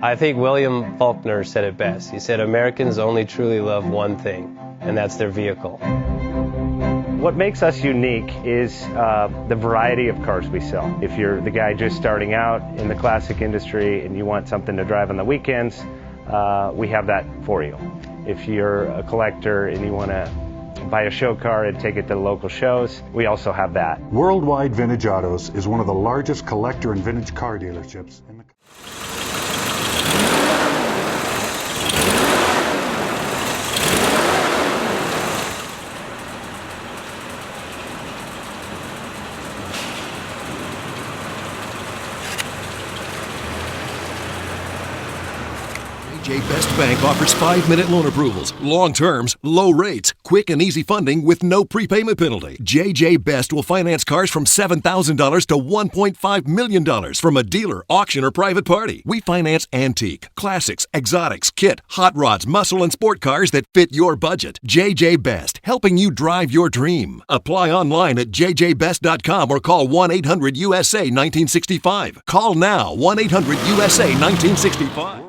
I think William Faulkner said it best. He said, Americans only truly love one thing, and that's their vehicle. What makes us unique is the variety of cars we sell. If you're the guy just starting out in the classic industry and you want something to drive on the weekends, we have that for you. If you're a collector and you want to buy a show car and take it to the local shows, we also have that. Worldwide Vintage Autos is one of the largest collector and vintage car dealerships in the country. JJ Best Bank offers 5-minute loan approvals, long terms, low rates, quick and easy funding with no prepayment penalty. JJ Best will finance cars from $7,000 to $1.5 million from a dealer, auction, or private party. We finance antique, classics, exotics, kit, hot rods, muscle, and sport cars that fit your budget. JJ Best, helping you drive your dream. Apply online at jjbest.com or call 1-800-USA-1965. Call now, 1-800-USA-1965.